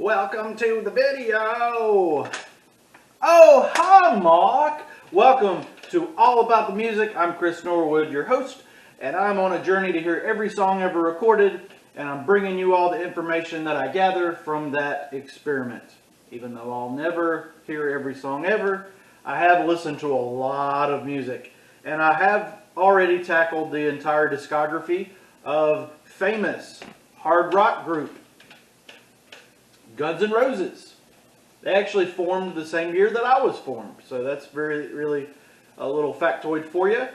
Welcome to the video. Oh, hi, Mark. Welcome to All About the Music. I'm Chris Norwood, your host, and I'm on a journey to hear every song ever recorded, and I'm bringing you all the information that I gather from that experiment. Even though I'll never hear every song ever, I have listened to a lot of music, and I have already tackled the entire discography of famous hard rock group Guns N' Roses. They actually formed the same year that I was formed, so that's really a little factoid for you.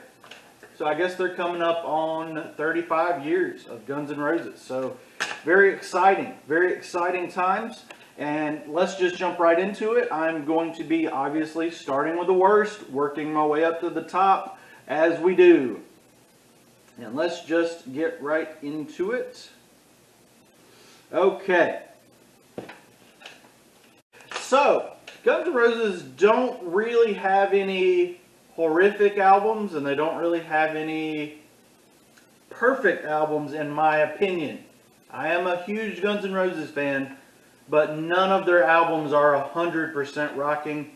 So I guess they're coming up on 35 years of Guns N' Roses. So very exciting times. And let's just jump right into it. I'm going to be obviously starting with the worst, working my way up to the top as we do. And let's just get right into it. Okay. So, Guns N' Roses don't really have any horrific albums, and they don't really have any perfect albums in my opinion. I am a huge Guns N' Roses fan, but none of their albums are 100% rocking.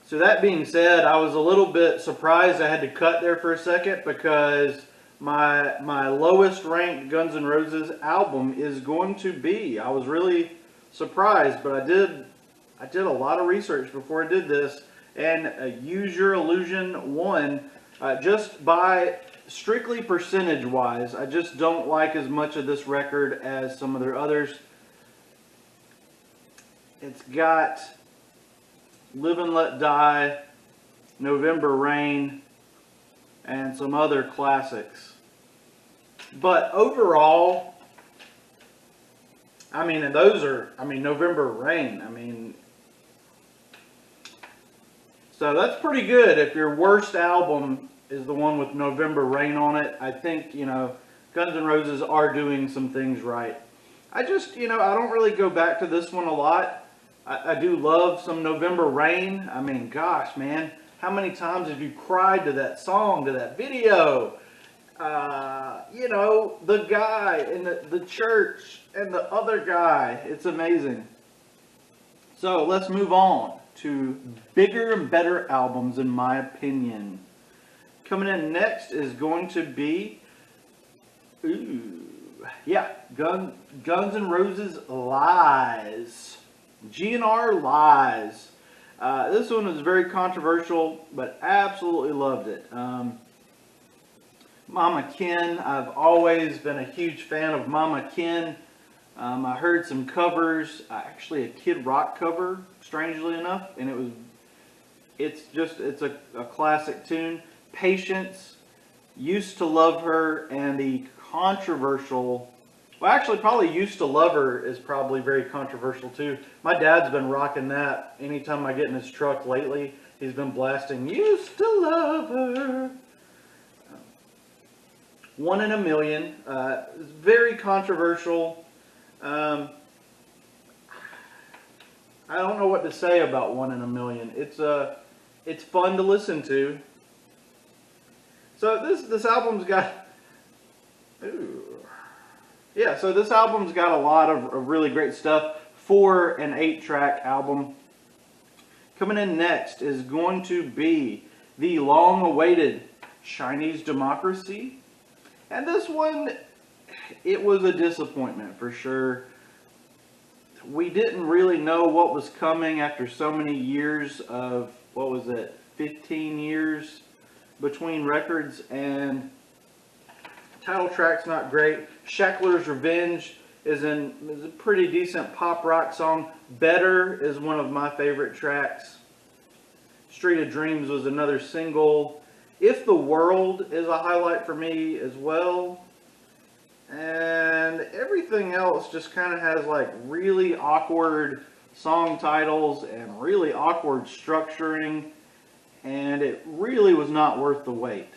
So that being said, I was a little bit surprised I had to cut there for a second because my lowest ranked Guns N' Roses album is going to be, I was really surprised, but I did a lot of research before I did this, and Use Your Illusion won just by strictly percentage wise. I just don't like as much of this record as some of their others. It's got Live and Let Die, November Rain, and some other classics. But overall, I mean, and those are, November Rain, so that's pretty good. If your worst album is the one with November Rain on it, I think, Guns N' Roses are doing some things right. I just, I don't really go back to this one a lot. I do love some November Rain. I mean, gosh, man, how many times have you cried to that song, to that video? The guy in the church and the other guy. It's amazing. So let's move on to bigger and better albums in my opinion. Coming in next is going to be, Guns N' Roses Lies. GNR Lies. This one was very controversial, but absolutely loved it. Mama Ken, I've always been a huge fan of Mama Ken. I heard some covers, actually a Kid Rock cover, strangely enough, and it's a classic tune. Patience, Used to Love Her, and the controversial, well, actually probably Used to Love Her is probably very controversial too. My dad's been rocking that anytime I get in his truck lately. He's been blasting Used to Love Her. One in a Million, is very controversial. I don't know what to say about One in a Million. It's fun to listen to. So this album's got, so this album's got a lot of really great stuff for an 8-track album. Coming in next is going to be the long-awaited Chinese Democracy. And this one, it was a disappointment for sure. We didn't really know what was coming after so many years of, 15 years between records, and title track's not great. Shackler's Revenge is a pretty decent pop rock song. Better is one of my favorite tracks. Street of Dreams was another single. If the World is a highlight for me as well. And everything else just kind of has like really awkward song titles and really awkward structuring. And it really was not worth the wait.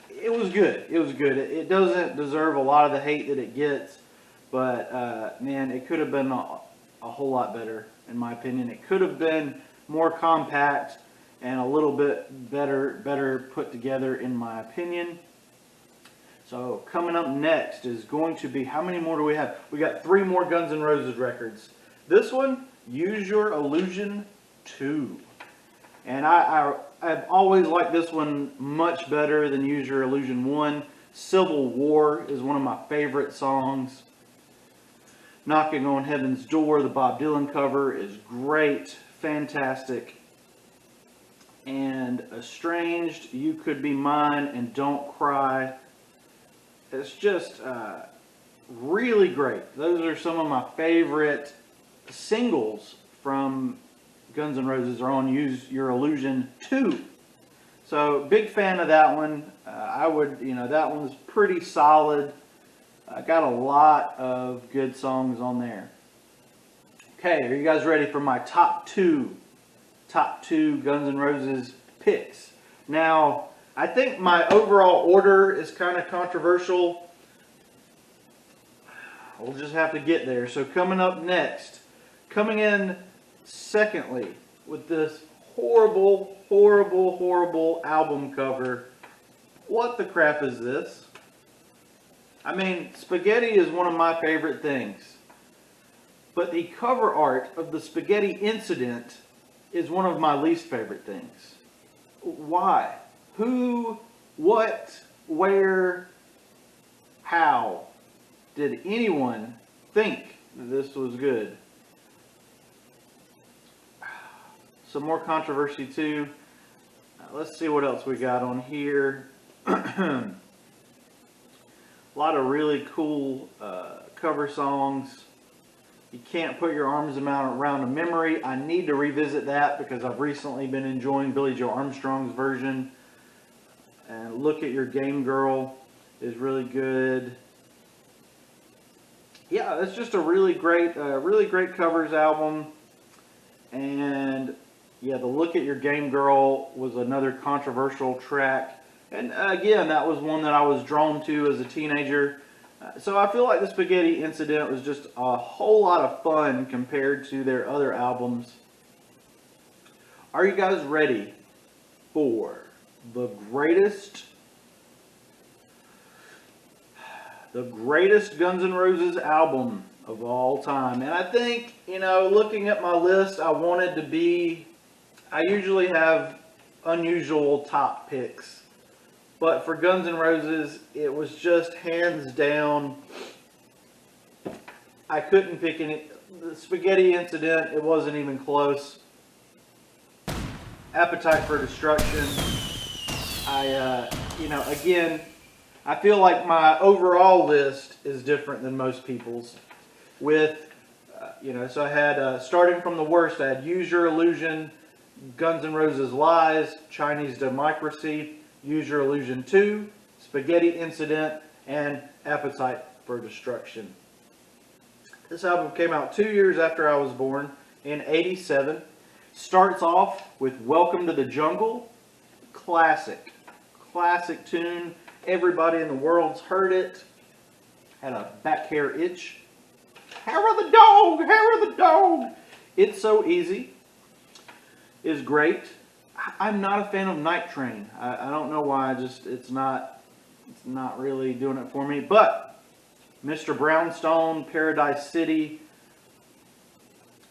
It was good. It doesn't deserve a lot of the hate that it gets. But man, it could have been a whole lot better in my opinion. It could have been more compact and a little bit better put together in my opinion. So coming up next is going to be, how many more do we have? We got 3 more Guns N' Roses records. This one, Use Your Illusion 2. And I've always liked this one much better than Use Your Illusion 1. Civil War is one of my favorite songs. Knocking on Heaven's Door, the Bob Dylan cover, is great, fantastic. And Estranged, You Could Be Mine, and Don't Cry. It's just really great. Those are some of my favorite singles from Guns N' Roses are on Use Your Illusion 2. So, big fan of that one. That one's pretty solid. I got a lot of good songs on there. Okay, are you guys ready for my top two Guns N' Roses picks? Now, I think my overall order is kind of controversial. We'll just have to get there. So coming up next, coming in secondly with this horrible, horrible, horrible album cover. What the crap is this? I mean, spaghetti is one of my favorite things. But the cover art of the Spaghetti Incident is one of my least favorite things. Why? Who, what, where, how did anyone think that this was good? Some more controversy too. Let's see what else we got on here. A lot of really cool cover songs. You Can't Put Your Arms Around a Memory. I need to revisit that because I've recently been enjoying Billie Joe Armstrong's version. And Look at Your Game Girl is really good. Yeah, it's just a really great covers album. And yeah, the Look at Your Game Girl was another controversial track. And again, that was one that I was drawn to as a teenager. So I feel like the Spaghetti Incident was just a whole lot of fun compared to their other albums. Are you guys ready for the greatest Guns N' Roses album of all time? And I think, looking at my list, I usually have unusual top picks. But for Guns N' Roses, it was just hands down. I couldn't pick any. The Spaghetti Incident, it wasn't even close. Appetite for Destruction. Again, I feel like my overall list is different than most people's. So I had, starting from the worst, I had Use Your Illusion, Guns N' Roses Lies, Chinese Democracy, Use Your Illusion 2, Spaghetti Incident, and Appetite for Destruction. This album came out 2 years after I was born, in '87. Starts off with Welcome to the Jungle. Classic tune. Everybody in the world's heard it. Had a back hair itch. Hair of the dog! Hair of the dog! It's So Easy is great. I'm not a fan of Night Train. I don't know why. It's not really doing it for me. But Mr. Brownstone, Paradise City,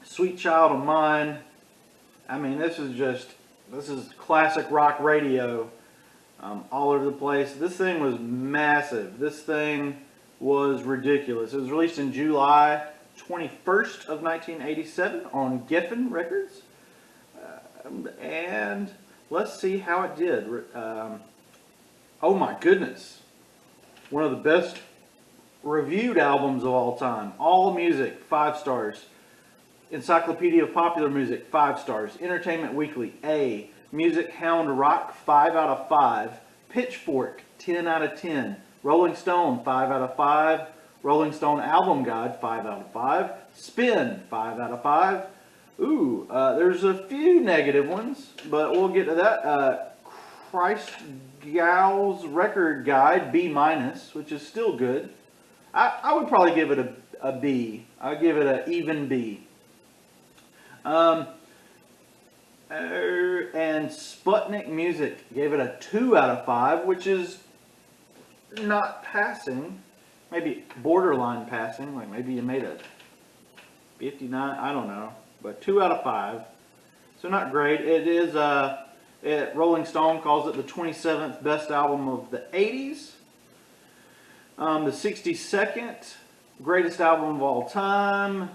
Sweet Child of Mine. I mean, this is classic rock radio, all over the place. This thing was massive. This thing was ridiculous. It was released in July 21st of 1987 on Geffen Records. And let's see how it did. Oh my goodness. One of the best reviewed albums of all time. All Music, 5 stars. Encyclopedia of Popular Music, 5 stars. Entertainment Weekly, A. Music Hound Rock, 5 out of 5. Pitchfork, 10 out of 10. Rolling Stone, 5 out of 5. Rolling Stone Album Guide, 5 out of 5. Spin, 5 out of 5. There's a few negative ones, but we'll get to that. Christgau's Record Guide, B-, which is still good. I would probably give it a B. I'd give it an even B. And Sputnik Music gave it a 2 out of 5, which is not passing, maybe borderline passing, like maybe you made a 59, I don't know, but 2 out of 5. So not great. It is, Rolling Stone calls it the 27th best album of the 80s. The 62nd greatest album of all time.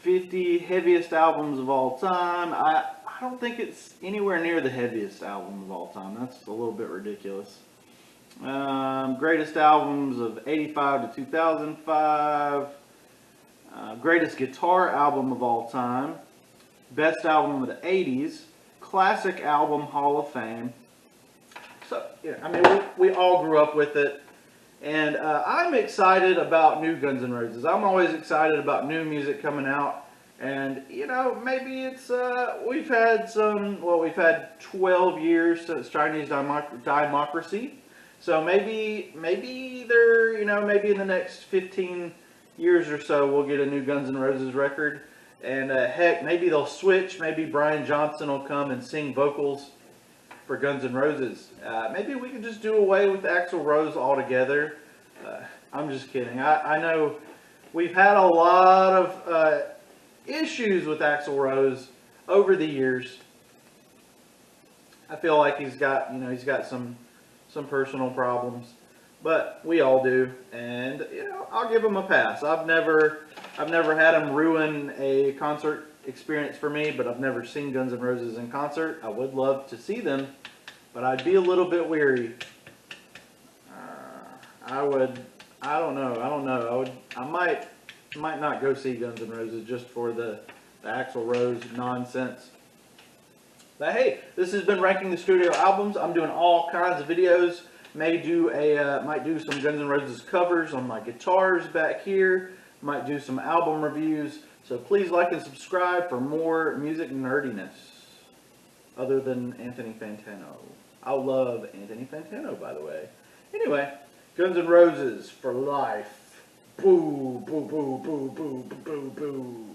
50 heaviest albums of all time. I don't think it's anywhere near the heaviest album of all time. That's a little bit ridiculous. Greatest albums of 85 to 2005. Greatest guitar album of all time. Best album of the 80s. Classic album Hall of Fame. So, yeah, I mean, we all grew up with it. And I'm excited about new Guns N' Roses. I'm always excited about new music coming out. And, you know, maybe it's, we've had 12 years since Chinese democracy. So maybe they're, you know, maybe in the next 15 years or so we'll get a new Guns N' Roses record. And heck, maybe they'll switch. Maybe Brian Johnson will come and sing vocals for Guns N' Roses. Maybe we can just do away with Axl Rose altogether. I'm just kidding. I know we've had a lot of issues with Axl Rose over the years. I feel like he's got some personal problems, but we all do, and you know, I'll give him a pass. I've never had him ruin a concert experience for me, but I've never seen Guns N' Roses in concert. I would love to see them, but I'd be a little bit weary. I don't know. I might not go see Guns N' Roses just for the Axl Rose nonsense. But hey, this has been Ranking the Studio Albums. I'm doing all kinds of videos. Might do some Guns N' Roses covers on my guitars back here. Might do some album reviews. So please like and subscribe for more music nerdiness. Other than Anthony Fantano. I love Anthony Fantano, by the way. Anyway, Guns N' Roses for life. Boo, boo, boo, boo, boo, boo, boo.